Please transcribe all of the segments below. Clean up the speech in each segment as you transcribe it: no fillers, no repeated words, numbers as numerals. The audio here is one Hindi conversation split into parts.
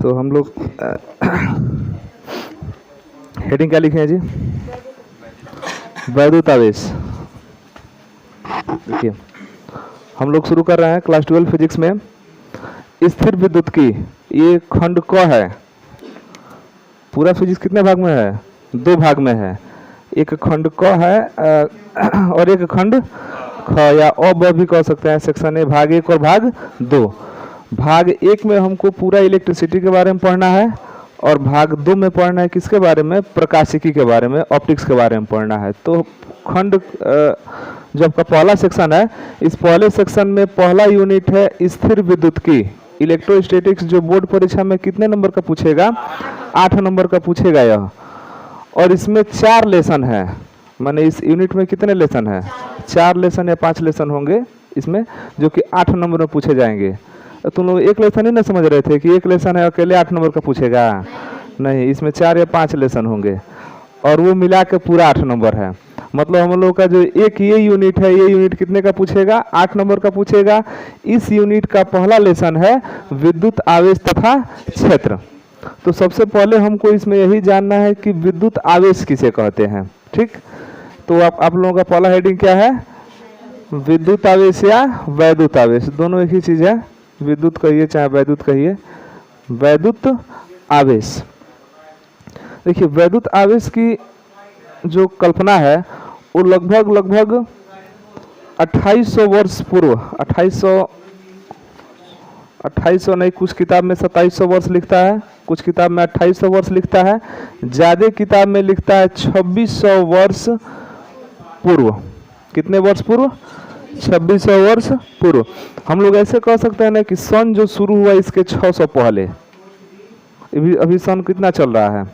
तो हम लोग हेडिंग क्या लिखे हैं जी? वैद्युत आवेश। देखिए हम लोग शुरू कर रहे हैं क्लास 12 फिजिक्स में स्थिर विद्युत की। ये खंड क है। पूरा फिजिक्स कितने भाग में है? 2 भाग में है। एक खंड क है और एक खंड ख या अ ब भी कह सकते हैं। सेक्शन ए भाग 1 और भाग 2। भाग 1 में हमको पूरा इलेक्ट्रिसिटी के बारे में पढ़ना है और भाग 2 में पढ़ना है किसके बारे में? प्रकाशिकी के बारे में, ऑप्टिक्स के बारे में पढ़ना है। तो खंड जो आपका पहला सेक्शन है, इस पहले सेक्शन में पहला यूनिट है स्थिर विद्युत की। इलेक्ट्रोस्टैटिक्स जो बोर्ड परीक्षा में कितने नंबर का पूछेगा? 8 नंबर का पूछेगा यह। और इसमें 4 लेसन है। माने इस यूनिट में कितने लेसन है? 4 लेसन या 5 लेसन होंगे इसमें, जो कि 8 नंबर में पूछे जाएंगे। तुम लोग एक लेसन ही ना समझ रहे थे कि एक लेसन है अकेले 8 नंबर का पूछेगा? नहीं, इसमें 4 या 5 लेसन होंगे और वो मिला के पूरा 8 नंबर है। मतलब हम लोग का जो एक ये यूनिट है, ये यूनिट कितने का पूछेगा? 8 नंबर का पूछेगा। इस यूनिट का पहला लेसन है विद्युत आवेश तथा क्षेत्र। तो सबसे पहले हमको इसमें यही जानना है कि विद्युत आवेश किसे कहते हैं। ठीक, तो आप लोगों का पहला हेडिंग क्या है? विद्युत आवेश या वैद्युत आवेश, दोनों एक ही चीज है। विद्युत कहिए चाहे वैद्युत कहिए, वैद्युत आवेश। देखिए वैद्युत आवेश की जो कल्पना है वो लगभग 2800 वर्ष पूर्व, 2800 नहीं, कुछ किताब में 2700 वर्ष लिखता है, कुछ किताब में 2800 वर्ष लिखता है, ज्यादा किताब में लिखता है 2600 वर्ष पूर्व। कितने वर्ष पूर्व? 2600 वर्ष पूर्व। हम लोग ऐसे कह सकते हैं ना कि सन जो शुरू हुआ इसके 600 पहले। अभी सन कितना चल रहा है?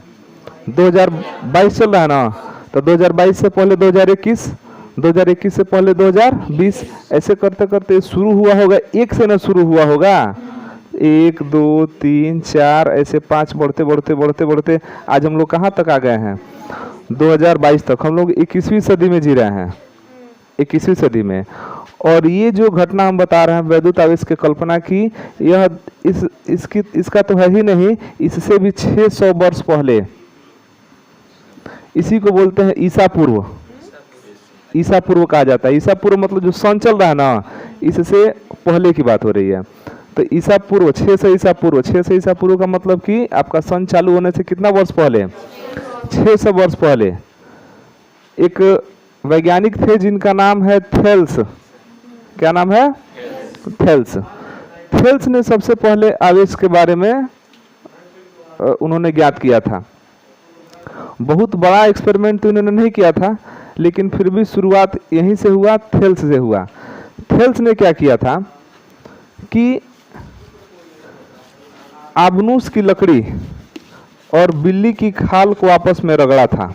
2022 चल रहा है ना। तो 2022 से पहले 2021, 2021 से पहले 2020, ऐसे करते करते शुरू हुआ होगा। एक से ना शुरू हुआ होगा, 1 2 3 4 ऐसे 5 बढ़ते बढ़ते बढ़ते बढ़ते आज हम लोग कहाँ तक आ गए हैं? 2022 तक। हम लोग 21वीं सदी में जी रहे हैं, 21वीं सदी में। और ये जो घटना हम बता रहे हैं वैद्युत आवेश की कल्पना की, यह इसका तो है ही नहीं, इससे भी 600 वर्ष पहले। इसी को बोलते हैं ईसा पूर्व। ईसा पूर्व कहा जाता है। ईसा पूर्व मतलब जो सन चल रहा है ना, इससे पहले की बात हो रही है। तो ईसा पूर्व, 600 ईसा पूर्व, 600 ईसा पूर्व का मतलब कि आपका सन चालू होने से कितना वर्ष पहले? 600 वर्ष पहले। एक वैज्ञानिक थे जिनका नाम है थेल्स। क्या नाम है? थेल्स। थेल्स ने सबसे पहले आवेश के बारे में उन्होंने ज्ञात किया था। बहुत बड़ा एक्सपेरिमेंट तो इन्होंने नहीं किया था, लेकिन फिर भी शुरुआत यहीं से हुआ, थेल्स से हुआ। थेल्स ने क्या किया था कि आबनूस की लकड़ी और बिल्ली की खाल को आपस में रगड़ा था।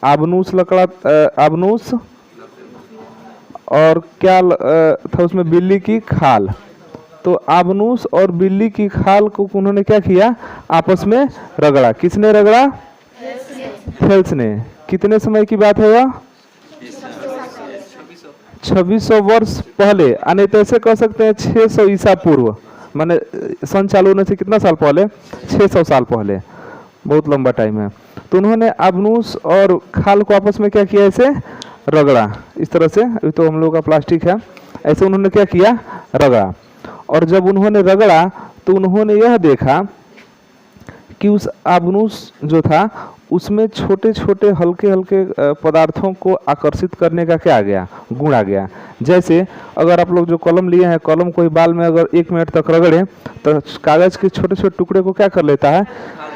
आबनूस और क्या था उसमें? बिल्ली की खाल। तो आबनूस और बिल्ली की खाल को उन्होंने क्या किया? आपस में रगड़ा। किसने रगड़ा? थेल्स ने। कितने समय की बात है यह? 2600 वर्ष पहले। यानी तो ऐसे कह सकते हैं 600 ईसा पूर्व। माने सन चालू होने से कितना साल पहले? 600 साल पहले। बहुत लंबा टाइम है। तो उन्होंने आबनूस और खाल को आपस में क्या किया? ऐसे रगड़ा। इस तरह से, अभी तो हम लोग का प्लास्टिक है, ऐसे उन्होंने क्या किया? रगड़ा। और जब उन्होंने रगड़ा तो उन्होंने यह देखा कि उस आबनूस जो था उसमें छोटे छोटे हल्के हल्के पदार्थों को आकर्षित करने का क्या आ गया? गुण आ गया। जैसे अगर आप लोग जो कलम लिए हैं, कलम को बाल में अगर 1 मिनट तक रगड़े तो कागज के छोटे छोटे टुकड़े को क्या कर लेता है?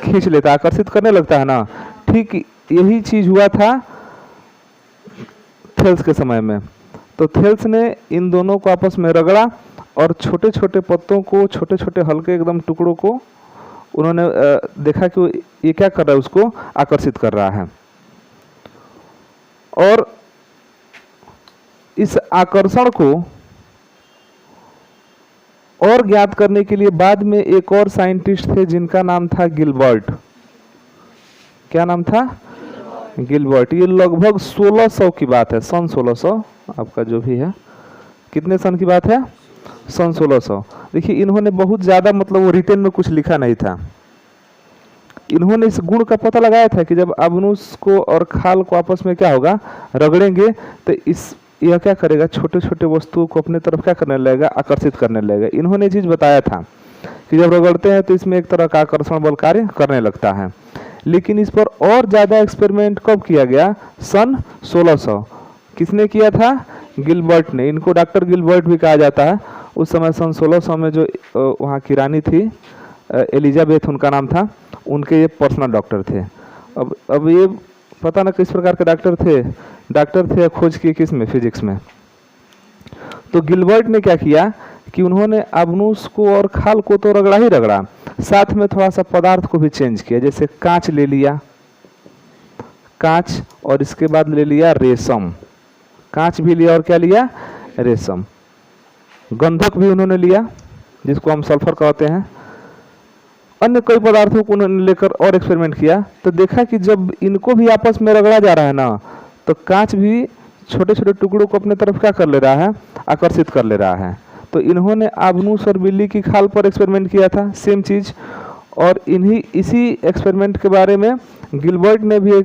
खींच लेता है, आकर्षित करने लगता है ना। ठीक यही चीज हुआ था थेल्स के समय में। तो थेल्स ने इन दोनों को आपस में रगड़ा और छोटे छोटे पत्तों को, छोटे छोटे हल्के एकदम टुकड़ों को उन्होंने देखा कि ये क्या कर रहा है? उसको आकर्षित कर रहा है। और इस आकर्षण को और ज्ञात करने के लिए बाद में एक और साइंटिस्ट थे जिनका नाम था गिलबर्ट। क्या नाम था? गिलबर्ट। ये लगभग 1600 की बात है, सन 1600 आपका जो भी है। कितने सन की बात है? सन 1600। देखिए इन्होंने बहुत ज़्यादा मतलब वो रिटेन में कुछ लिखा नहीं था, इन्होंने इस गुण का पता लगाया था कि जब अवनुष को और खाल को आपस में क्या होगा, रगड़ेंगे तो इस यह क्या करेगा, छोटे छोटे वस्तुओं को अपने तरफ क्या करने लगेगा, आकर्षित करने लगेगा। इन्होंने चीज़ बताया था कि जब रगड़ते हैं तो इसमें एक तरह का आकर्षण बल कार्य करने लगता है। लेकिन इस पर और ज़्यादा एक्सपेरिमेंट कब किया गया, सन 1600। किसने किया था, गिलबर्ट ने। इनको डॉक्टर गिलबर्ट भी कहा जाता है। उस समय सन 1600 में जो वहाँ की रानी थी एलिजाबेथ उनका नाम था, उनके ये पर्सनल डॉक्टर थे। अब ये पता ना किस प्रकार के डॉक्टर थे खोज किए किस में, फिजिक्स में। तो गिलबर्ट ने क्या किया कि उन्होंने अवनुष को और खाल को तो रगड़ा ही रगड़ा, साथ में थोड़ा सा पदार्थ को भी चेंज किया। जैसे कांच ले लिया, कांच, और इसके बाद ले लिया रेशम, कांच भी लिया और क्या लिया, रेशम। गंधक भी उन्होंने लिया जिसको हम सल्फर कहते हैं। अन्य कई पदार्थों को उन्होंने लेकर और एक्सपेरिमेंट किया, तो देखा कि जब इनको भी आपस में रगड़ा जा रहा है ना, तो कांच भी छोटे छोटे टुकड़ों को अपने तरफ क्या कर ले रहा है, आकर्षित कर ले रहा है। तो इन्होंने अवनुष और बिल्ली की खाल पर एक्सपेरिमेंट किया था, सेम चीज़। और इसी एक्सपेरिमेंट के बारे में गिलबर्ट ने भी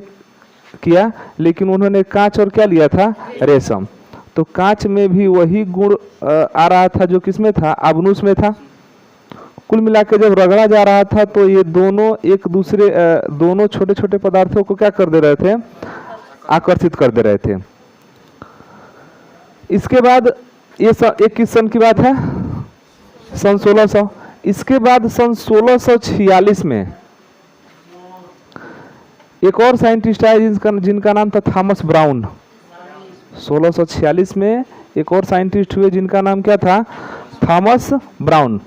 किया, लेकिन उन्होंने कांच और क्या लिया था, रेशम। तो कांच में भी वही गुण आ रहा था जो किसमें था, अवनुष में था। कुल मिला के जब रगड़ा जा रहा था तो ये दोनों एक दूसरे दोनों छोटे छोटे पदार्थों को क्या कर दे रहे थे, आकर्षित कर दे रहे थे। इसके बाद ये एक किस सन की बात है, सन 1600। इसके बाद सन 1646 में एक और साइंटिस्ट आया जिनका नाम था थॉमस ब्राउन। 1646 में एक और साइंटिस्ट हुए जिनका नाम क्या था, थॉमस ब्राउन।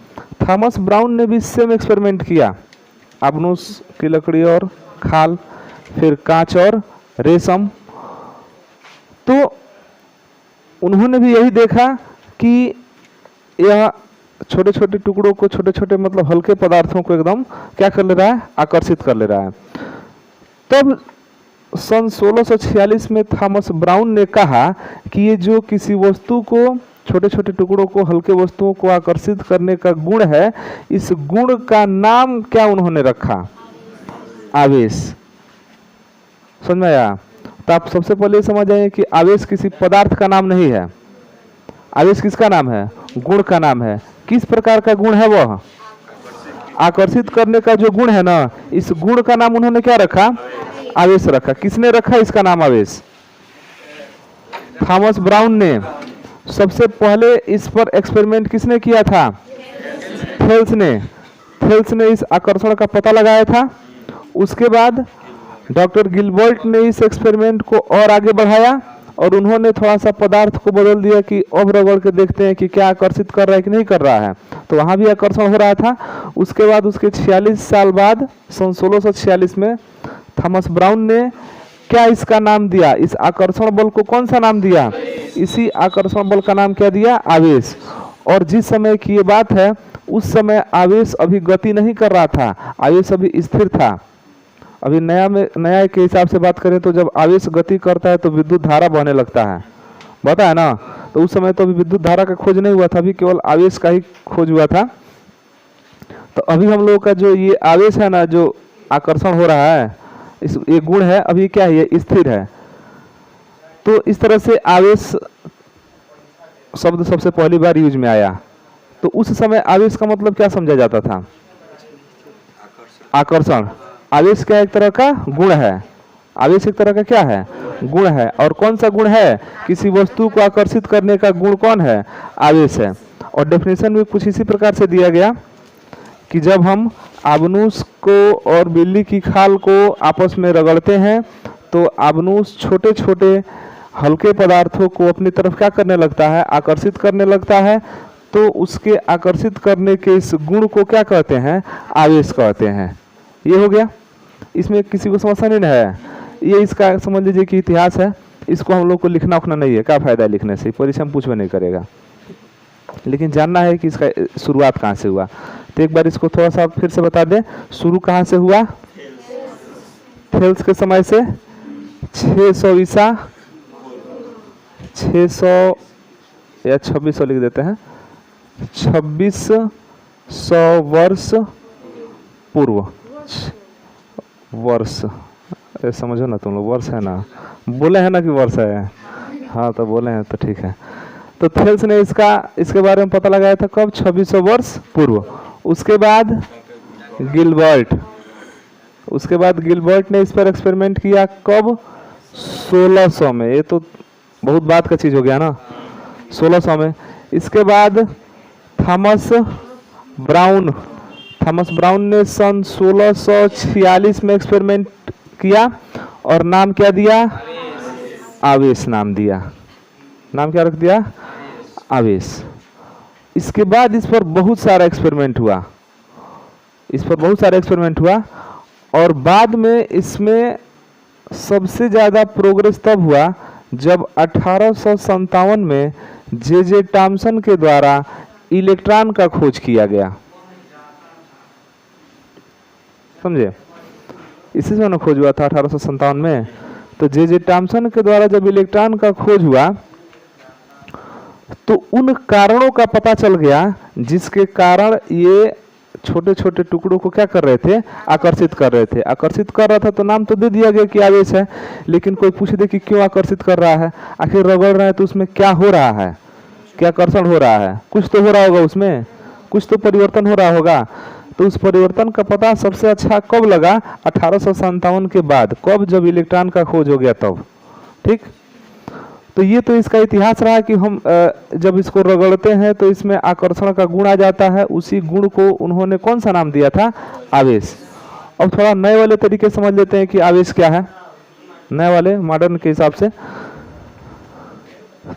थॉमस ब्राउन ने भी सेम एक्सपेरिमेंट किया, अवनुष की लकड़ी और खाल, फिर कांच और रेशम। तो उन्होंने भी यही देखा कि यह छोटे छोटे टुकड़ों को, छोटे छोटे मतलब हल्के पदार्थों को एकदम क्या कर ले रहा है, आकर्षित कर ले रहा है। तब सन 1646 में थॉमस ब्राउन ने कहा कि ये जो किसी वस्तु को, छोटे छोटे टुकड़ों को, हल्के वस्तुओं को आकर्षित करने का गुण है, इस गुण का नाम क्या उन्होंने रखा, आवेश। समझ में आया? तो आप सबसे पहले समझ आइए कि आवेश किसी पदार्थ का नाम नहीं है। आवेश किसका नाम है, गुण का नाम है। किस प्रकार का गुण है वह, आकर्षित करने का जो गुण है ना, इस गुण का नाम उन्होंने क्या रखा, आवेश रखा। किसने रखा इसका नाम आवेश, थॉमस ब्राउन ने। सबसे पहले इस पर एक्सपेरिमेंट किसने किया था, थेल्स ने इस आकर्षण का पता लगाया था। उसके बाद डॉक्टर गिलबर्ट ने इस एक्सपेरिमेंट को और आगे बढ़ाया और उन्होंने थोड़ा सा पदार्थ को बदल दिया कि अब रगड़ के देखते हैं कि क्या आकर्षित कर रहा है कि नहीं कर रहा है। तो वहाँ भी आकर्षण हो रहा था। उसके बाद उसके 46 साल बाद सन 1646 में थॉमस ब्राउन ने क्या इसका नाम दिया, इस आकर्षण बल को कौन सा नाम दिया, इसी आकर्षण बल का नाम क्या दिया, आवेश। और जिस समय की ये बात है उस समय आवेश अभी गति नहीं कर रहा था, आवेश अभी स्थिर था। अभी नया के हिसाब से बात करें तो जब आवेश गति करता है तो विद्युत धारा बहने लगता है, पता है ना। तो उस समय तो अभी विद्युत धारा का खोज नहीं हुआ था, अभी केवल आवेश का ही खोज हुआ था। तो अभी हम लोगों का जो ये आवेश है ना, जो आकर्षण हो रहा है, ये गुण है, अभी क्या है, ये स्थिर है। तो इस तरह से आवेश शब्द सबसे पहली बार यूज में आया। तो उस समय आवेश का मतलब क्या समझा जाता था, आकर्षण। आवेश क्या एक तरह का गुण है, आवेश एक तरह का क्या है, गुण है। और कौन सा गुण है, किसी वस्तु को आकर्षित करने का गुण कौन है, आवेश है। और डेफिनेशन में कुछ इसी प्रकार से दिया गया कि जब हम अवनुष को और बिल्ली की खाल को आपस में रगड़ते हैं तो अवनुष छोटे छोटे हल्के पदार्थों को अपनी तरफ क्या करने लगता है, आकर्षित करने लगता है। तो उसके आकर्षित करने के इस गुण को क्या कहते हैं, आवेश कहते हैं। ये हो गया। इसमें किसी को समस्या नहीं है, ये इसका समझ लीजिए कि इतिहास है। इसको हम लोग को लिखना उखना नहीं है, क्या फायदा है लिखने से, परीक्षा में पूछना नहीं करेगा। लेकिन जानना है कि इसका शुरुआत कहाँ से हुआ। तो एक बार इसको थोड़ा सा फिर से बता दें, शुरू कहाँ से हुआ, थेल्स के समय से 600 ईसा, 600 या 2600 लिख देते हैं, 2600 वर्ष पूर्व। वर्ष समझो ना तुम लोग, वर्ष है ना, बोले हैं ना कि वर्ष है, हाँ तो बोले हैं तो ठीक है। तो थेल्स ने इसके बारे में पता लगाया था कब? 2600 वर्ष पूर्व। उसके बाद गिलबर्ट ने इस पर एक्सपेरिमेंट किया कब? 1600 में। ये तो बहुत बात का चीज हो गया ना, 1600 में। इसके बाद थॉमस ब्राउन ने सन 1646 में एक्सपेरिमेंट किया और नाम क्या दिया? आवेश नाम दिया। नाम क्या रख दिया? आवेश। इसके बाद इस पर बहुत सारा एक्सपेरिमेंट हुआ और बाद में इसमें सबसे ज़्यादा प्रोग्रेस तब हुआ जब 1857 में जे टॉमसन के द्वारा इलेक्ट्रॉन का खोज किया गया। समझे? इसी से खोज हुआ था 1857 में। तो जे टॉमसन के द्वारा जब इलेक्ट्रॉन का खोज हुआ तो उन कारणों का पता चल गया जिसके कारण ये छोटे छोटे टुकड़ों को क्या कर रहे थे? आकर्षित कर रहे थे। आकर्षित कर रहा था तो नाम तो दे दिया गया कि आवेश है, लेकिन कोई पूछ दे कि क्यों आकर्षित कर रहा है, आखिर रगड़ रहा है तो उसमें क्या हो रहा है, क्या आकर्षण हो रहा है? कुछ तो हो रहा होगा, उसमें कुछ तो परिवर्तन हो रहा होगा। तो उस परिवर्तन का पता सबसे अच्छा कब लगा? 1857 के बाद, कब? जब इलेक्ट्रॉन का खोज हो गया तब। ठीक, तो ये तो इसका इतिहास रहा कि हम जब इसको रगड़ते हैं तो इसमें आकर्षण का गुण आ जाता है। उसी गुण को उन्होंने कौन सा नाम दिया था? आवेश। अब थोड़ा नए वाले तरीके समझ लेते हैं कि आवेश क्या है, नए वाले मॉडर्न के हिसाब से।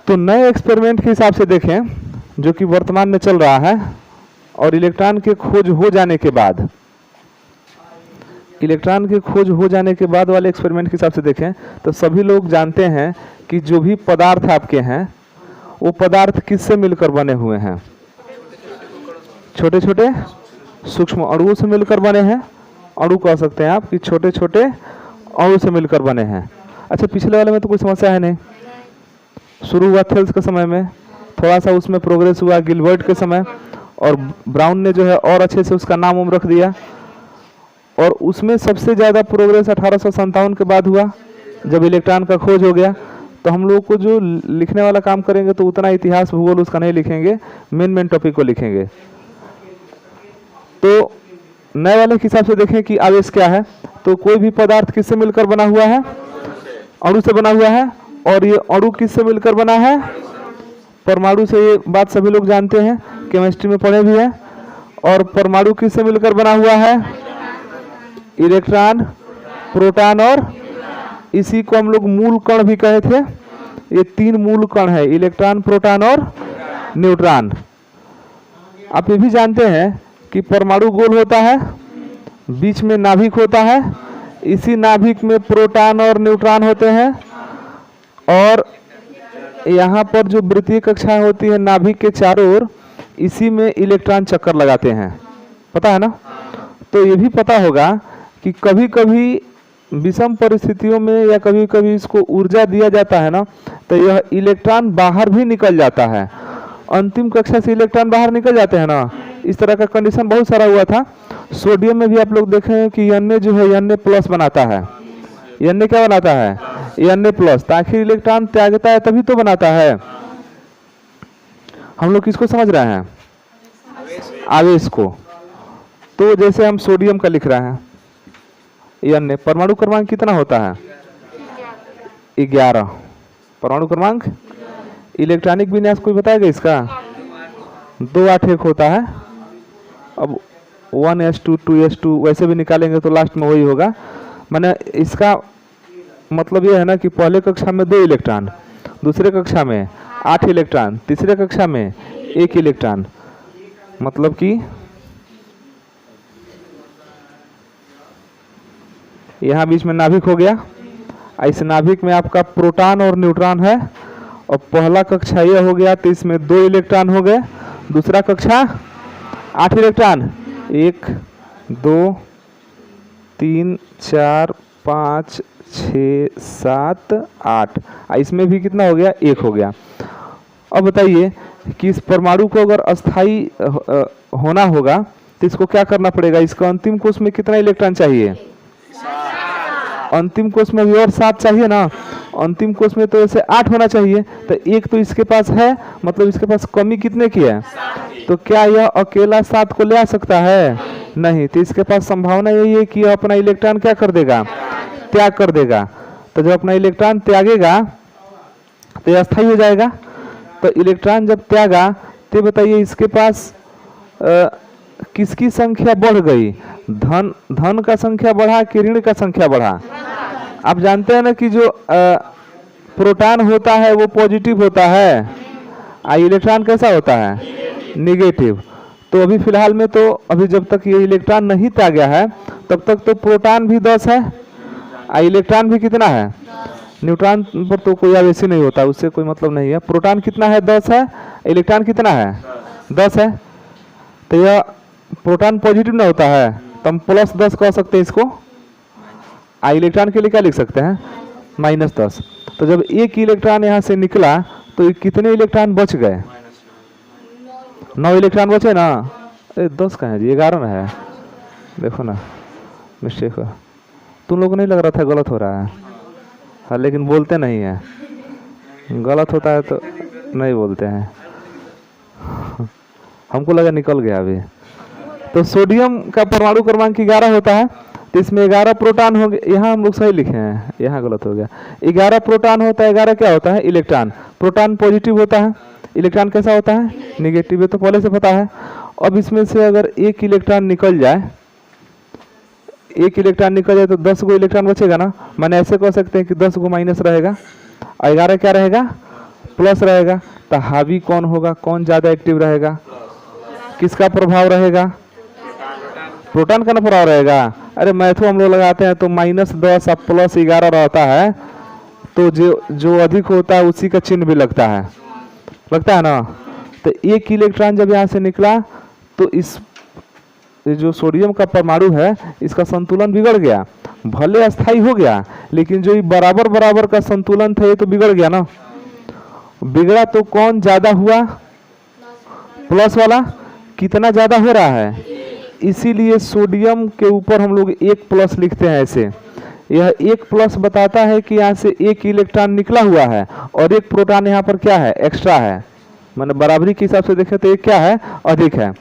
तो नए एक्सपेरिमेंट के हिसाब से देखें जो कि वर्तमान में चल रहा है, और इलेक्ट्रॉन के खोज हो जाने के बाद, वाले एक्सपेरिमेंट के हिसाब से देखें तो सभी लोग जानते हैं कि जो भी पदार्थ आपके हैं वो पदार्थ किससे मिलकर बने हुए हैं? छोटे छोटे सूक्ष्म अणुओं से मिलकर बने हैं। अणु कह सकते हैं आप कि छोटे छोटे अणु से मिलकर बने हैं। अच्छा, पिछले वाले में तो कोई समस्या है नहीं। शुरू हुआ थेल्स के समय में, थोड़ा सा उसमें प्रोग्रेस हुआ गिलबर्ट के समय, और ब्राउन ने जो है और अच्छे से उसका नाम उम रख दिया। और उसमें सबसे ज़्यादा प्रोग्रेस 1857 के बाद हुआ जब इलेक्ट्रॉन का खोज हो गया। तो हम लोग को जो लिखने वाला काम करेंगे तो उतना इतिहास भूगोल उसका नहीं लिखेंगे, मेन टॉपिक को लिखेंगे। तो नए वाले के हिसाब से देखें कि आवेश क्या है। तो कोई भी पदार्थ किससे मिलकर बना हुआ है? अणु से बना हुआ है। और ये अणु किससे मिलकर बना है? परमाणु से। ये बात सभी लोग जानते हैं, केमिस्ट्री में पढ़े भी है। और परमाणु किससे मिलकर बना हुआ है? इलेक्ट्रॉन, प्रोटॉन और इसी को हम लोग मूल कण भी कहे थे। ये 3 मूल कण है, इलेक्ट्रॉन, प्रोटॉन और न्यूट्रॉन। आप ये भी जानते हैं कि परमाणु गोल होता है, बीच में नाभिक होता है, इसी नाभिक में प्रोटॉन और न्यूट्रॉन होते हैं, और यहाँ पर जो वृत्तीय कक्षा होती है नाभिक के चारों ओर, इसी में इलेक्ट्रॉन चक्कर लगाते हैं। पता है ना? तो ये भी पता होगा कि कभी कभी विषम परिस्थितियों में या कभी कभी इसको ऊर्जा दिया जाता है ना, तो यह इलेक्ट्रॉन बाहर भी निकल जाता है। अंतिम कक्षा से इलेक्ट्रॉन बाहर निकल जाते हैं ना, इस तरह का कंडीशन बहुत सारा हुआ था। सोडियम में भी आप लोग देखें कि Na जो है Na+ बनाता है। Na क्या बनाता है? Na+, ताकि इलेक्ट्रॉन त्यागता है तभी तो बनाता है। हम लोग किसको समझ रहे हैं? आवेश को। तो जैसे हम सोडियम का लिख रहे हैं, Na, परमाणु क्रमांक कितना होता है? 11 परमाणु क्रमांक। इलेक्ट्रॉनिक विन्यास कोई बताएगा इसका? 281 होता है। अब 1s2 2s2 वैसे भी निकालेंगे तो लास्ट में वही होगा। माने इसका मतलब यह है ना कि पहले कक्षा में 2 इलेक्ट्रॉन, दूसरे कक्षा में 8 इलेक्ट्रॉन, तीसरे कक्षा में 1 इलेक्ट्रॉन। मतलब कि यहाँ बीच में नाभिक हो गया। इस नाभिक में आपका प्रोटॉन और न्यूट्रॉन है, और पहला कक्षा यह हो गया तो इसमें 2 इलेक्ट्रॉन हो गए, दूसरा कक्षा 8 इलेक्ट्रॉन, 1 2 3 4 5 6 7 8। इसमें भी कितना हो गया? 1 हो गया। अब बताइए कि इस परमाणु को अगर अस्थाई होना होगा तो इसको क्या करना पड़ेगा, इसका अंतिम कोष में कितना इलेक्ट्रॉन चाहिए, अंतिम कोष में भी और 7 चाहिए ना, अंतिम कोष में तो ऐसे 8 होना चाहिए, तो एक तो इसके पास है, मतलब इसके पास कमी कितने की है, तो क्या यह अकेला 7 को ले आ सकता है, नहीं, तो इसके पास संभावना यही है कि यह अपना इलेक्ट्रॉन क्या कर देगा, त्याग कर देगा। तो जब अपना इलेक्ट्रॉन त्यागेगा तो यह अस्थाई हो जाएगा। तो इलेक्ट्रॉन जब त्यागा तो बताइए इसके पास किसकी संख्या बढ़ गई, धन का संख्या बढ़ा कि ऋण का संख्या बढ़ा। आप जानते हैं ना कि जो प्रोटॉन होता है वो पॉजिटिव होता है, इलेक्ट्रॉन कैसा होता है, निगेटिव। तो अभी फिलहाल में तो अभी जब तक ये इलेक्ट्रॉन नहीं त्यागा है तब तक तो प्रोटॉन भी 10 है, इलेक्ट्रॉन भी कितना है, न्यूट्रॉन पर तो कोई आवेश नहीं होता, उससे कोई मतलब नहीं है। प्रोटॉन कितना है, 10 है, इलेक्ट्रॉन कितना है, 10 है। तो यह प्रोटॉन पॉजिटिव ना होता है तो हम +10 कह सकते हैं इसको, इलेक्ट्रॉन के लिए क्या लिख सकते हैं, -10। तो जब एक इलेक्ट्रॉन यहाँ से निकला तो कितने इलेक्ट्रॉन बच गए, 9 इलेक्ट्रॉन बचे ना। 10 कहाँ है जी, 11 ना है, देखो ना मिस्टेक हुआ। तुम लोग को नहीं लग रहा था गलत हो रहा है, हाँ, लेकिन बोलते नहीं है, गलत होता है तो नहीं बोलते हैं। हमको लगा निकल गया अभी। तो सोडियम का परमाणु क्रमांक 11 होता है, तो इसमें 11 प्रोटॉन होंगे, यहाँ हम लोग सही लिखे हैं, यहाँ गलत हो गया। 11 प्रोटॉन होता है, 11 क्या होता है, इलेक्ट्रॉन। प्रोटॉन पॉजिटिव होता है, इलेक्ट्रॉन कैसा होता है, निगेटिव, ये तो पहले से पता है। अब इसमें से अगर एक इलेक्ट्रॉन निकल जाए, एक इलेक्ट्रॉन निकल जाए तो 10 गो इलेक्ट्रॉन बचेगा ना। मैंने ऐसे कह सकते हैं कि 10 गो माइनस रहेगा और 11 क्या रहेगा, प्लस रहेगा। तो हावी कौन होगा, कौन ज़्यादा एक्टिव रहेगा, किसका प्रभाव रहेगा, प्रोटॉन का ना प्रभाव रहेगा। अरे मैथो हम लोग लगाते हैं तो -10 और +11 रहता है, तो जो अधिक होता है उसी का चिन्ह भी लगता है ना। तो एक इलेक्ट्रॉन जब यहाँ से निकला तो इस जो सोडियम का परमाणु है इसका संतुलन बिगड़ गया, भले अस्थाई हो गया लेकिन जो बराबर बराबर का संतुलन था ये तो बिगड़ गया ना। बिगड़ा तो कौन ज्यादा हुआ, प्लस वाला। कितना ज्यादा हो रहा है, इसीलिए सोडियम के ऊपर हम लोग 1+ लिखते हैं ऐसे। यह 1+ बताता है कि यहाँ से एक इलेक्ट्रॉन निकला हुआ है और एक प्रोटॉन यहाँ पर क्या है, एक्स्ट्रा है। मैंने बराबरी के हिसाब से देखे तो ये क्या है, अधिक है।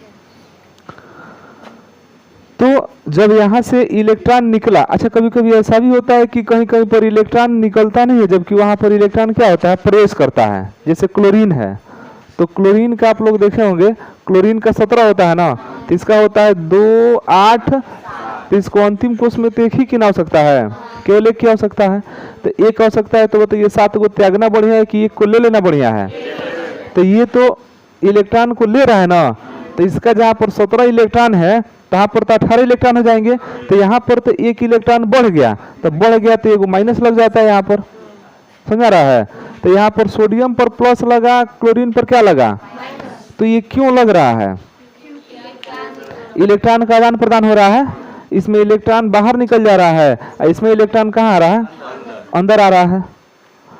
तो जब यहाँ से इलेक्ट्रॉन निकला, अच्छा कभी कभी ऐसा भी होता है कि कहीं कहीं पर इलेक्ट्रॉन निकलता नहीं है, जबकि वहां पर इलेक्ट्रॉन क्या होता है, प्रवेश करता है। जैसे क्लोरीन है, तो क्लोरीन का आप लोग देखे होंगे, क्लोरीन का 17 होता है ना, तो इसका होता है 2, 8। तो इसको अंतिम कोष में तो एक ही की आवश्यकता है, केवल एक की आवश्यकता है। तो एक आवश्यकता है तो बताइए 7 को त्यागना बढ़िया है कि एक को ले लेना बढ़िया है। तो ये तो इलेक्ट्रॉन को ले रहा है ना, तो इसका जहाँ पर 17 इलेक्ट्रॉन है यहाँ पर तो 18 इलेक्ट्रॉन हो जाएंगे। तो यहाँ पर तो एक इलेक्ट्रॉन बढ़ गया, तो बढ़ गया तो एक माइनस लग जाता है यहाँ पर, समझा रहा है। तो यहाँ पर सोडियम पर प्लस लगा, क्लोरीन पर क्या लगा, तो ये क्यों लग रहा है, इलेक्ट्रॉन का आदान प्रदान हो रहा है। इसमें इलेक्ट्रॉन बाहर निकल जा रहा है, इसमें इलेक्ट्रॉन कहाँ आ रहा है, अंदर आ रहा है।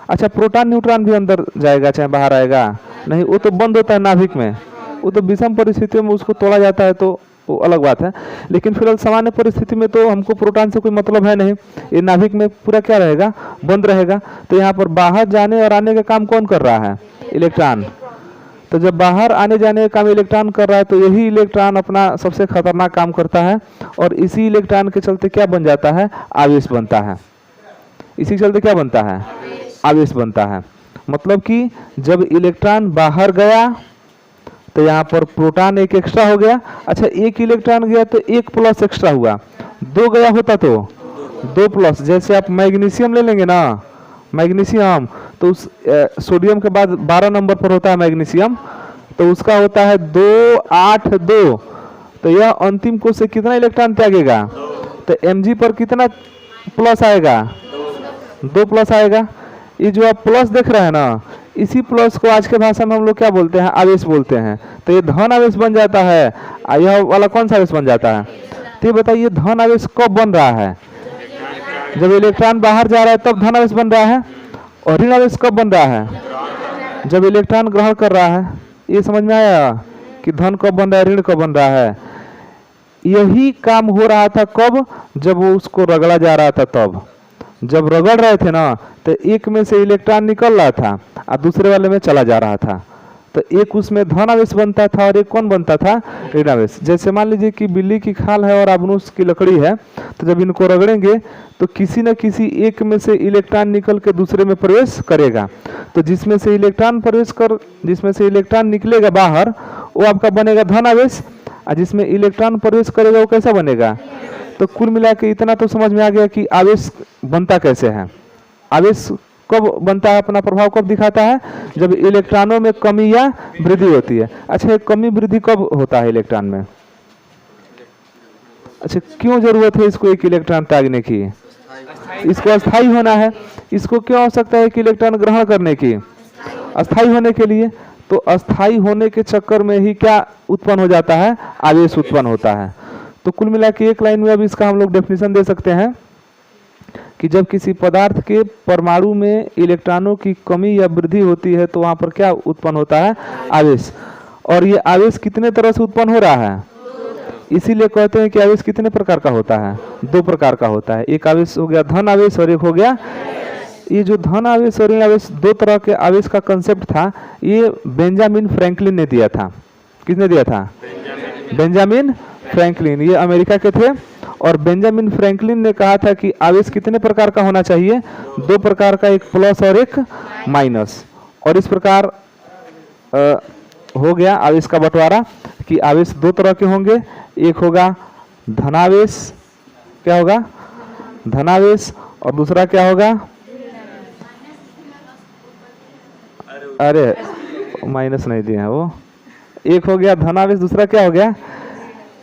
अच्छा प्रोटॉन न्यूट्रॉन भी अंदर जाएगा चाहे बाहर आएगा, नहीं, वो तो बंद होता है नाभिक में, वो तो विषम परिस्थितियों में उसको तोड़ा जाता है तो वो अलग बात है। लेकिन फिलहाल सामान्य परिस्थिति में तो हमको प्रोटॉन से कोई मतलब है नहीं, ये नाभिक में पूरा क्या रहेगा, बंद रहेगा। तो यहाँ पर बाहर जाने और आने का काम कौन कर रहा है, इलेक्ट्रॉन। तो जब बाहर आने जाने का काम इलेक्ट्रॉन कर रहा है तो यही इलेक्ट्रॉन अपना सबसे खतरनाक काम करता है, और इसी इलेक्ट्रॉन के चलते क्या बन जाता है, आवेश बनता है। इसी चलते क्या बनता है, आवेश बनता है। मतलब कि जब इलेक्ट्रॉन बाहर गया तो यहाँ पर प्रोटॉन एक एक्स्ट्रा हो गया। अच्छा एक इलेक्ट्रॉन गया तो 1+ एक्स्ट्रा हुआ, 2 गया होता तो 2+। जैसे आप मैग्नीशियम ले लेंगे ना, मैग्नीशियम तो उस सोडियम के बाद 12 नंबर पर होता है मैग्नीशियम, तो उसका होता है 2, 8, 2। तो यह अंतिम कोष से कितना इलेक्ट्रॉन त्यागेगा, तो Mg पर कितना प्लस आएगा, 2+ आएगा। ये जो आप प्लस देख रहे हैं ना, इसी प्लस को आज के भाषा में हम लोग क्या बोलते हैं, आवेश बोलते हैं। तो ये धन आवेश बन जाता है, यह वाला कौन सा आवेश बन जाता है। तो ये बताइए धन आवेश कब बन रहा है, जब इलेक्ट्रॉन बाहर जा रहा है तब धन आवेश बन रहा है। और ऋण आवेश कब बन रहा है, जब इलेक्ट्रॉन ग्रहण कर रहा है ये समझ में आया कि धन कब बन रहा है, ऋण कब बन रहा है। यही काम हो रहा था कब, जब वो उसको रगड़ा जा रहा था तब। जब रगड़ रहे थे ना तो एक में से इलेक्ट्रॉन निकल रहा था और दूसरे वाले में चला जा रहा था, तो एक उसमें धन आवेश बनता था और एक कौन बनता था, ऋण आवेश। जैसे मान लीजिए कि बिल्ली की खाल है और अबनूस की लकड़ी है, तो जब इनको रगड़ेंगे तो किसी न किसी एक में से इलेक्ट्रॉन निकल के दूसरे में प्रवेश करेगा। तो जिसमें से इलेक्ट्रॉन निकलेगा बाहर वो आपका बनेगा धन आवेश, और जिसमें इलेक्ट्रॉन प्रवेश करेगा वो कैसा बनेगा। तो कुल मिला के इतना तो समझ में आ गया कि आवेश बनता कैसे है। आवेश कब बनता है, अपना प्रभाव कब दिखाता है, जब इलेक्ट्रॉनों में कमी या वृद्धि होती है। अच्छा, ये कमी वृद्धि कब होता है इलेक्ट्रॉन में? अच्छा, क्यों जरूरत है इसको एक इलेक्ट्रॉन त्यागने की? इसको अस्थाई होना है। इसको क्यों आवश्यकता है कि इलेक्ट्रॉन ग्रहण करने की? अस्थाई होने के लिए। तो अस्थाई होने के चक्कर में ही क्या उत्पन्न हो जाता है, आवेश उत्पन्न होता है। तो कुल मिला के एक लाइन में अब इसका हम लोग डेफिनेशन दे सकते हैं कि जब किसी पदार्थ के परमाणु में इलेक्ट्रॉनों की कमी या वृद्धि होती है तो वहां पर क्या उत्पन्न होता है, आवेश। और ये आवेश कितने तरह से उत्पन्न हो रहा है, इसीलिए कहते हैं कि आवेश कितने प्रकार का होता है, दो प्रकार का होता है। एक आवेश हो गया धन आवेश और एक हो गया, ये जो धन आवेश और ऋण आवेश, दो तरह के आवेश का कंसेप्ट था, ये बेंजामिन फ्रैंकलिन ने दिया था। किसने दिया था? Benjamin Franklin. ये अमेरिका के थे और बेंजामिन फ्रैंकलिन ने कहा था कि आवेश कितने प्रकार का होना चाहिए, दो प्रकार का, एक प्लस और एक माइनस। और इस प्रकार हो गया आवेश का बंटवारा कि आवेश दो तरह के होंगे, एक होगा धनावेश, क्या होगा, धनावेश, और दूसरा क्या होगा, अरे माइनस नहीं दिए हैं वो, एक हो गया धनावेश, दूसरा क्या हो गया,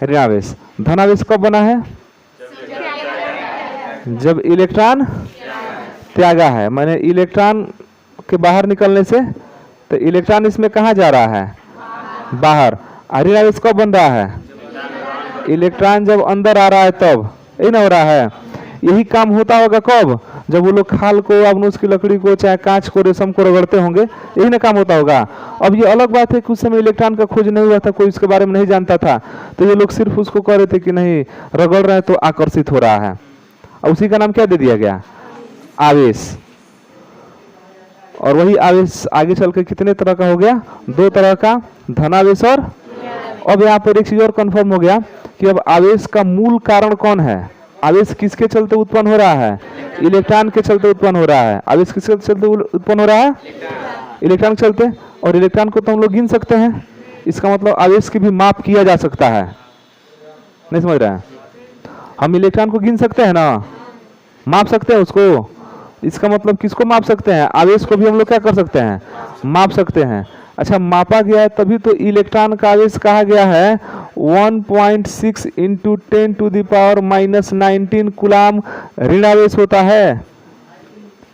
ऋणावेश। धनावेश कब बना है, जब इलेक्ट्रॉन त्यागा है, माने इलेक्ट्रॉन के बाहर निकलने से, तो इलेक्ट्रॉन इसमें कहाँ जा रहा है, बाहर। ऋणावेश कब बन रहा है, इलेक्ट्रॉन जब अंदर आ रहा है तब, यही ना हो रहा है। यही काम होता होगा कब, जब वो लोग खाल को, अबनूस की लकड़ी को, चाहे कांच को, रेशम को रगड़ते होंगे, यही ना काम होता होगा। अब ये अलग बात है कि उस समय इलेक्ट्रॉन का खोज नहीं हुआ था, कोई इसके बारे में नहीं जानता था, तो ये लोग सिर्फ उसको कह रहे थे कि नहीं रगड़ रहे हैं तो आकर्षित हो रहा है, और उसी का नाम क्या दे दिया गया, आवेश। और वही आवेश आगे चल के कितने तरह का हो गया, दो तरह का, धनावेश और। अब यहाँ पर एक चीज और कंफर्म हो गया कि अब आवेश का मूल कारण कौन है, आवेश किसके चलते उत्पन्न हो रहा है, इलेक्ट्रॉन के चलते उत्पन्न हो रहा है। आवेश किसके चलते उत्पन्न हो रहा है, इलेक्ट्रॉन के चलते। और इलेक्ट्रॉन को तो हम लोग गिन सकते हैं, इसका मतलब आवेश की भी माप किया जा सकता है। नहीं समझ रहे हैं, हम इलेक्ट्रॉन को गिन सकते हैं ना, माप सकते हैं उसको। इसका मतलब किसको माप सकते हैं, आवेश को भी हम लोग क्या कर सकते हैं, माप सकते हैं। अच्छा, मापा गया है तभी तो इलेक्ट्रॉन का आवेश कहा गया है 1.6 इंटू 10⁻⁻19 कूलाम ऋण आवेश होता है।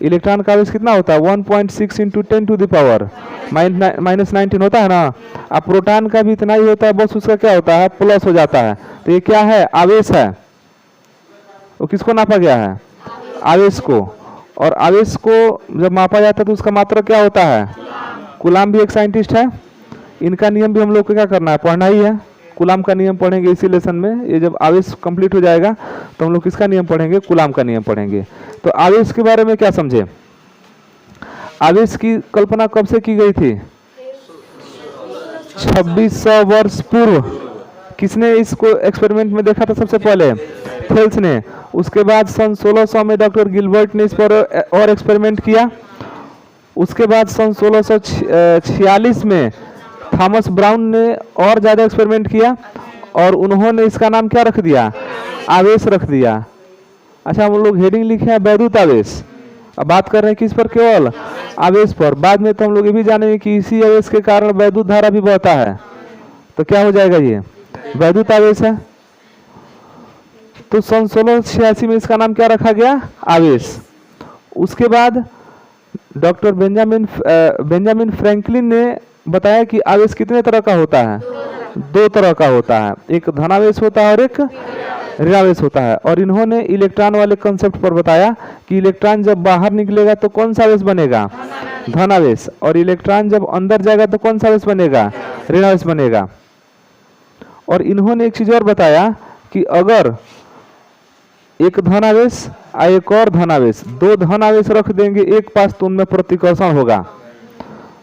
इलेक्ट्रॉन का आवेश कितना होता है, 1.6 इंटू 10⁻⁻19 होता है ना। अब प्रोटॉन का भी इतना ही होता है, बस उसका क्या होता है, प्लस हो जाता है। तो ये क्या है, आवेश है। वो किसको नापा गया है, आवेश को। और आवेश को जब मापा जाता है तो उसका मात्रा क्या होता है, कूलाम भी एक साइंटिस्ट है। इनका नियम भी हम लोग को क्या करना है, पढ़ना ही है। कूलाम का नियम पढ़ेंगे इसी लेसन में। ये जब आवेश कंप्लीट हो जाएगा तो हम लोग किसका नियम पढ़ेंगे, कूलाम का नियम पढ़ेंगे। तो आवेश के बारे में क्या समझे, आवेश की कल्पना कब से की गई थी, 2600 वर्ष पूर्व। किसने इसको एक्सपेरिमेंट में देखा था सबसे पहले, थेल्स ने। उसके बाद सन 1600 में डॉक्टर गिलबर्ट ने इस पर और एक्सपेरिमेंट किया। उसके बाद सन 1646 में थॉमस ब्राउन ने और ज़्यादा एक्सपेरिमेंट किया और उन्होंने इसका नाम क्या रख दिया, आवेश रख दिया। अच्छा, हम लोग हेडिंग लिखे हैं वैद्युत आवेश। अब बात कर रहे हैं किस पर, केवल आवेश पर। बाद में तो हम लोग ये भी जानेंगे कि इसी आवेश के कारण वैद्युत धारा भी बहता है। तो क्या हो जाएगा, ये वैद्युत आवेश है। तो सन 1686 में इसका नाम क्या रखा गया, आवेश। उसके बाद डॉक्टर बेंजामिन फ्रैंकलिन ने बताया कि आवेश कितने तरह का होता है, दो तरह का होता है, एक धनावेश होता है और एक ऋणावेश होता है। और इन्होंने इलेक्ट्रॉन वाले कंसेप्ट पर बताया कि इलेक्ट्रॉन जब बाहर निकलेगा तो कौन सा आवेश बनेगा, धन आवेश। और इलेक्ट्रॉन जब अंदर जाएगा तो कौन सा आवेश बनेगा? ऋण आवेश बनेगा। और इन्होंने एक चीज और बताया कि अगर एक धन आवेश और एक और धन आवेश, दो धन आवेश रख देंगे एक पास तो उनमें प्रतिकर्षण होगा,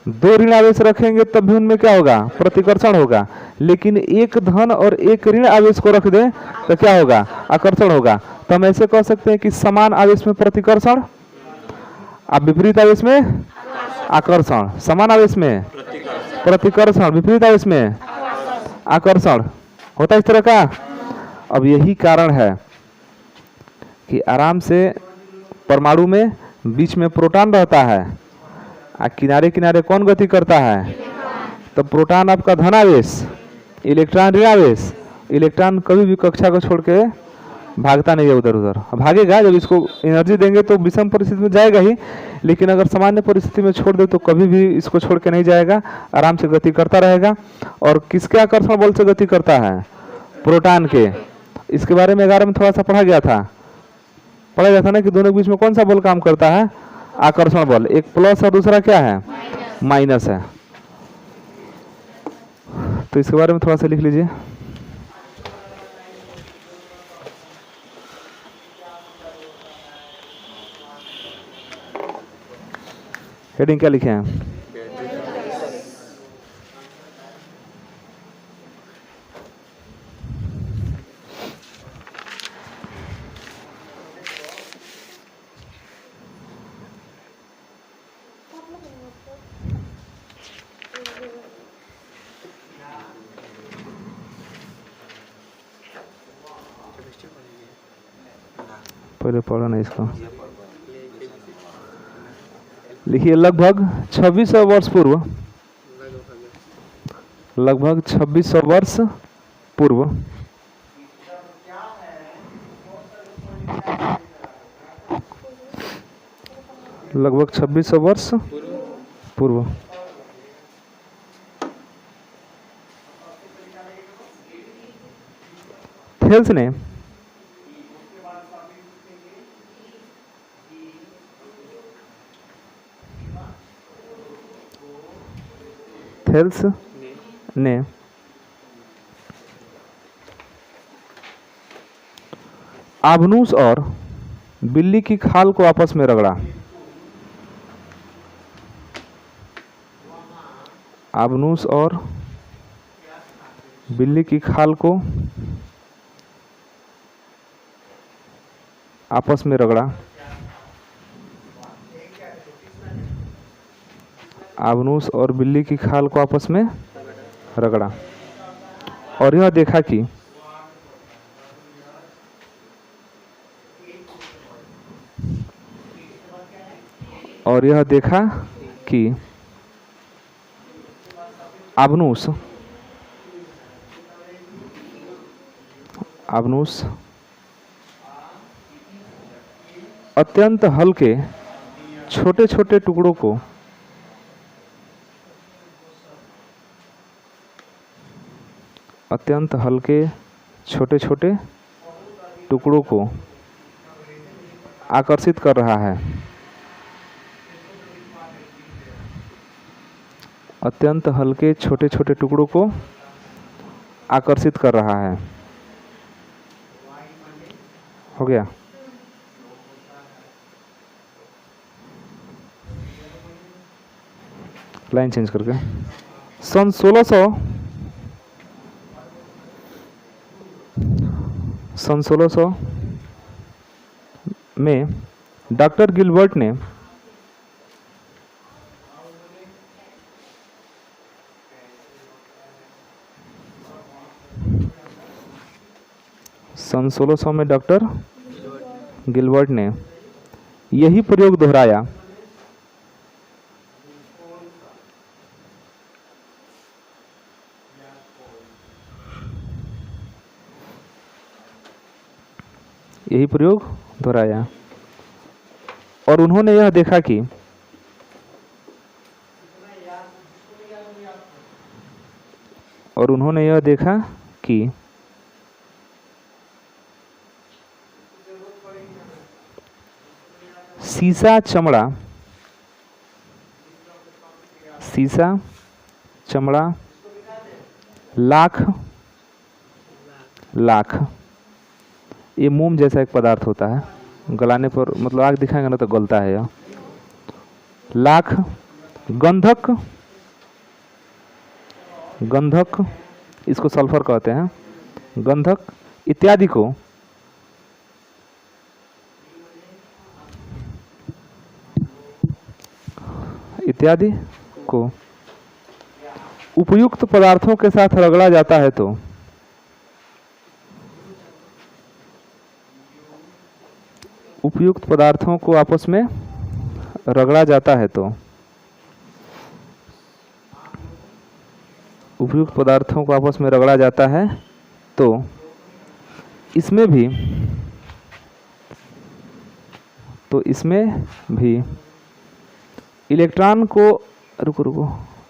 दो ऋण आवेश रखेंगे तब भी उनमें क्या होगा? प्रतिकर्षण होगा। लेकिन एक धन और एक ऋण आवेश को रख दें तो क्या होगा? आकर्षण होगा। तो हम ऐसे कह सकते हैं कि समान आवेश में प्रतिकर्षण, अब विपरीत आवेश में आकर्षण, समान आवेश में प्रतिकर्षण, विपरीत आवेश में आकर्षण होता है इस तरह का। अब यही कारण है कि आराम से परमाणु में बीच में प्रोटॉन रहता है और किनारे किनारे कौन गति करता है? तो प्रोटॉन आपका धन आवेश, इलेक्ट्रॉन ऋण आवेश। इलेक्ट्रॉन कभी भी कक्षा को छोड़ के भागता नहीं है उधर उधर, भागेगा जब इसको एनर्जी देंगे तो विषम परिस्थिति में जाएगा ही, लेकिन अगर सामान्य परिस्थिति में छोड़ दे तो कभी भी इसको छोड़ के नहीं जाएगा, आराम से गति करता रहेगा। और किसके आकर्षण बल से गति करता है? प्रोटॉन के। इसके बारे में 11 में थोड़ा सा पढ़ा गया था ना कि दोनों के बीच में कौन सा बल काम करता है? आकर्षण बल। एक प्लस और दूसरा क्या है? माइनस है। तो इसके बारे में थोड़ा सा लिख लीजिए। हेडिंग क्या लिखे हैं? पहले पढ़ो ना इसको। लिखिए लगभग 2600 वर्ष पूर्व, लगभग 2600 वर्ष पूर्व लगभग 2600 वर्ष पूर्व थेल्स ने आबनूस और बिल्ली की खाल को आपस में रगड़ा। आबनूस और बिल्ली की खाल को आपस में रगड़ा। आबनूस और बिल्ली की खाल को आपस में रगड़ा और यह देखा कि आबनूस अत्यंत हल्के छोटे छोटे टुकड़ों को आकर्षित कर रहा है। अत्यंत हल्के छोटे छोटे टुकड़ों को आकर्षित कर रहा है। हो गया? लाइन चेंज करके सन 1600 में डॉक्टर गिलबर्ट ने डॉक्टर गिलबर्ट ने यही प्रयोग दोहराया। और उन्होंने यह देखा कि सीसा चमड़ा शीशा, चमड़ा, लाख, लाख। ये मोम जैसा एक पदार्थ होता है, गलाने पर मतलब आग दिखाएंगे ना तो गलता है यह। लाख, गंधक, गंधक इसको सल्फर कहते हैं, गंधक इत्यादि को उपयुक्त पदार्थों के साथ रगड़ा जाता है तो उपयुक्त पदार्थों को आपस में रगड़ा जाता है तो उपयुक्त पदार्थों को आपस में रगड़ा जाता है तो इसमें भी इलेक्ट्रॉन को रुको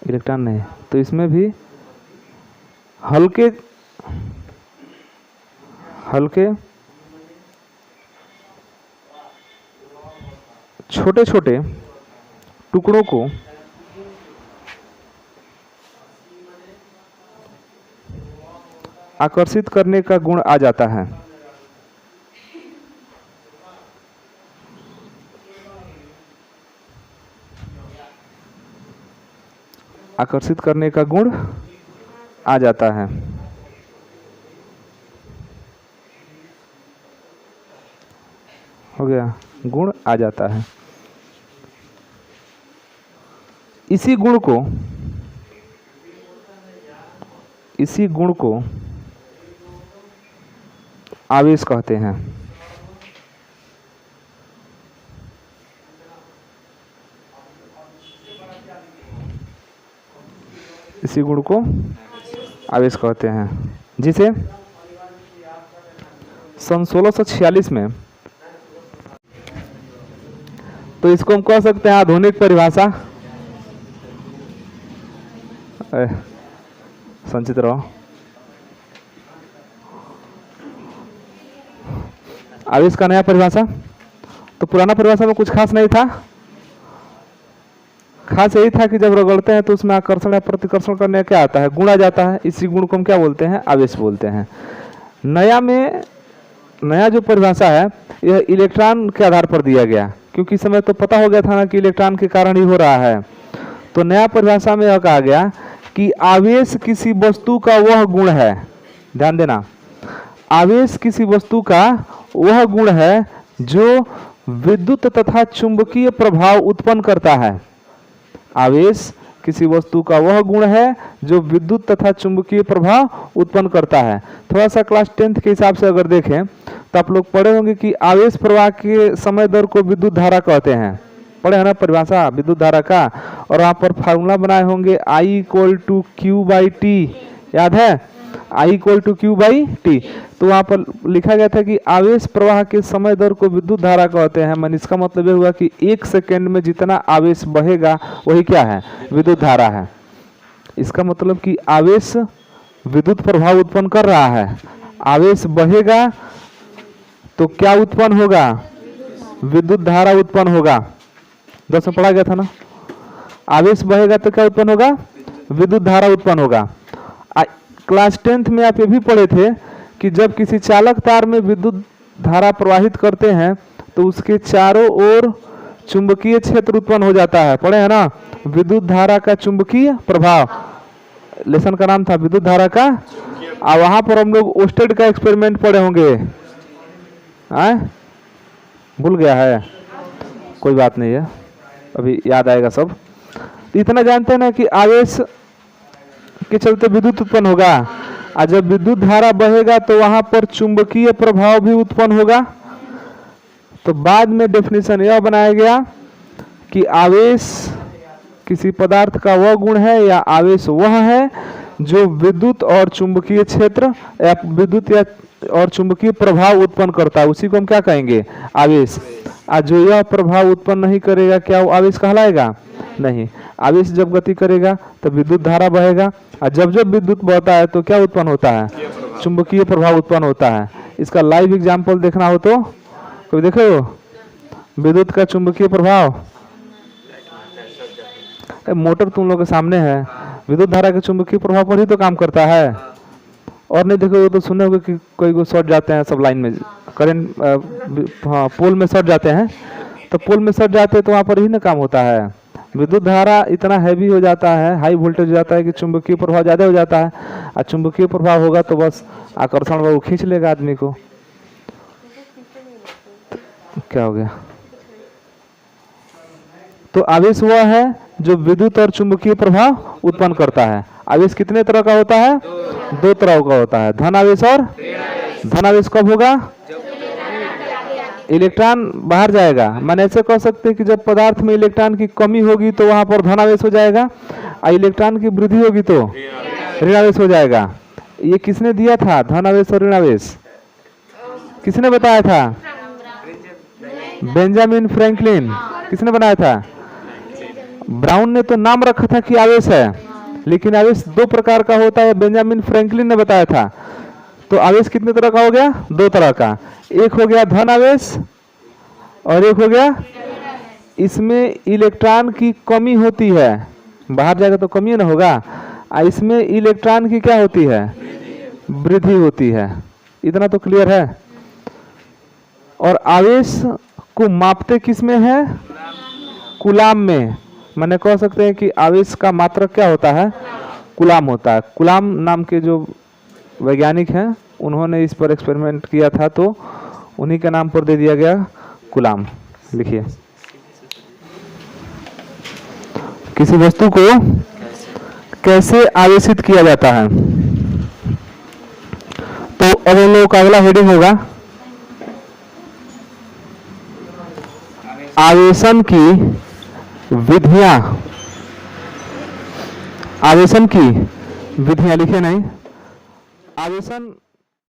इलेक्ट्रॉन नहीं, तो इसमें भी हल्के छोटे छोटे टुकड़ों को आकर्षित करने का गुण आ जाता है। आकर्षित करने का गुण आ जाता है। हो गया, गुण आ जाता है। इसी गुण को आवेश कहते हैं। इसी गुण को आवेश कहते हैं, जिसे सन 1646 में, तो इसको हम कह सकते हैं आधुनिक परिभाषा। संचित रहो। आवेश का नया परिभाषा, तो पुराना परिभाषा में कुछ खास नहीं था। खास यही था कि जब रगड़ते हैं तो उसमें आकर्षण या प्रतिकर्षण करने क्या आता है, गुण आ जाता है। इसी गुण को हम क्या बोलते हैं, आवेश बोलते हैं। नया जो परिभाषा है यह इलेक्ट्रॉन के आधार पर दिया गया, क्योंकि इस समय तो पता हो गया था ना कि इलेक्ट्रॉन के कारण ही हो रहा है। तो नया परिभाषा में यह कहा गया कि आवेश किसी वस्तु का वह गुण है, ध्यान देना, आवेश किसी वस्तु का वह गुण है जो विद्युत तथा चुंबकीय प्रभाव उत्पन्न करता है। आवेश किसी वस्तु का वह गुण है जो विद्युत तथा चुंबकीय प्रभाव उत्पन्न करता है। थोड़ा सा क्लास 10th के हिसाब से अगर देखें तो आप लोग पढ़े होंगे कि आवेश प्रवाह के समय दर को विद्युत धारा कहते हैं। पढ़े है ना परिभाषा विद्युत धारा का, और वहाँ पर फार्मूला बनाए होंगे I = Q/T, याद है, I = Q/T। तो वहाँ पर लिखा गया था कि आवेश प्रवाह के समय दर को विद्युत धारा कहते हैं। मैंने इसका मतलब ये हुआ कि 1 सेकेंड में जितना आवेश बहेगा वही क्या है, विद्युत धारा है। इसका मतलब कि आवेश विद्युत प्रभाव उत्पन्न कर रहा है। आवेश बहेगा तो क्या उत्पन्न होगा, विद्युत धारा उत्पन्न होगा। 10 में पढ़ा गया था ना, आवेश बहेगा तो क्या उत्पन्न होगा, विद्युत धारा उत्पन्न होगा। क्लास 10th में आप ये भी पढ़े थे कि जब किसी चालक तार में विद्युत धारा प्रवाहित करते हैं तो उसके चारों ओर चुंबकीय क्षेत्र उत्पन्न हो जाता है। पढ़े है ना, विद्युत धारा का चुंबकीय प्रभाव, लेसन का नाम था विद्युत धारा का। वहां पर हम लोग ओस्टेड का एक्सपेरिमेंट पढ़े होंगे, भूल गया है, कोई बात नहीं है, अभी याद आएगा सब। इतना जानते हैं ना कि आवेश के चलते विद्युत उत्पन्न होगा, और जब विद्युत धारा बहेगा तो वहां पर चुंबकीय प्रभाव भी उत्पन्न होगा। तो बाद में डेफिनेशन यह बनाया गया कि आवेश किसी पदार्थ का वह गुण है या आवेश वह है जो विद्युत और चुंबकीय क्षेत्र या विद्युत या और चुंबकीय प्रभाव उत्पन्न करता है, उसी को हम क्या कहेंगे, आवेश। और जो यह प्रभाव उत्पन्न नहीं करेगा क्या वो आवेश कहलाएगा, नहीं। आवेश जब गति करेगा तो विद्युत धारा बहेगा, और जब जब विद्युत बहता है तो क्या उत्पन्न होता है, चुंबकीय प्रभाव उत्पन्न होता है। इसका लाइव एग्जाम्पल देखना हो तो कोई देखे हो, विद्युत का चुंबकीय प्रभाव। मोटर तुम लोग के सामने है, विद्युत धारा के चुंबकीय प्रभाव पर ही तो काम करता है। और नहीं देखो तो सुने होगे कि कोई को शॉर्ट जाते हैं सब लाइन में, करंट, हाँ पोल में शॉर्ट जाते हैं, तो पोल में शॉर्ट जाते हैं तो वहाँ पर ही ना काम होता है। विद्युत धारा इतना हैवी हो जाता है, हाई वोल्टेज हो जाता है कि चुंबकीय प्रभाव ज़्यादा हो जाता है, और चुंबकीय प्रभाव होगा तो बस आकर्षण वो खींच लेगा आदमी को। तो क्या हो गया? तो आवेश वह है जो विद्युत और चुंबकीय प्रभाव उत्पन्न करता है। आवेश कितने तरह का होता है? दो तरह का होता है, धन आवेश और धन आवेश कब होगा? इलेक्ट्रॉन बाहर जाएगा। मैंने ऐसे कह सकते हैं कि जब पदार्थ में इलेक्ट्रॉन की कमी होगी तो वहां पर धन आवेश हो जाएगा, और इलेक्ट्रॉन की वृद्धि होगी तो ऋण आवेश हो जाएगा। ये किसने दिया था धन आवेश और ऋण आवेश? किसने बताया था? Benjamin Franklin. किसने बनाया था? ब्राउन ने तो नाम रखा था कि आवेश है, लेकिन आवेश दो प्रकार का होता है, बेंजामिन फ्रैंकलिन ने बताया था। तो आवेश कितने तरह का हो गया? दो तरह का। एक हो गया धन आवेश और एक हो गया, इसमें इलेक्ट्रॉन की कमी होती है, बाहर जाएगा तो कमी ना होगा, और इसमें इलेक्ट्रॉन की क्या होती है? वृद्धि होती है। इतना तो क्लियर है। और आवेश को मापते किस में है? कूलाम में। मैंने कह सकते हैं कि आवेश का मात्रक क्या होता है? कूलाम होता है। कूलाम नाम के जो वैज्ञानिक हैं उन्होंने इस पर एक्सपेरिमेंट किया था, तो उन्हीं के नाम पर दे दिया गया कूलाम। लिखिए, किसी वस्तु को कैसे आवेशित किया जाता है। तो अब हम लोग का अगला हेडिंग होगा आवेशन की विधियां। आवेशन की विधियां लिखे नहीं, आवेशन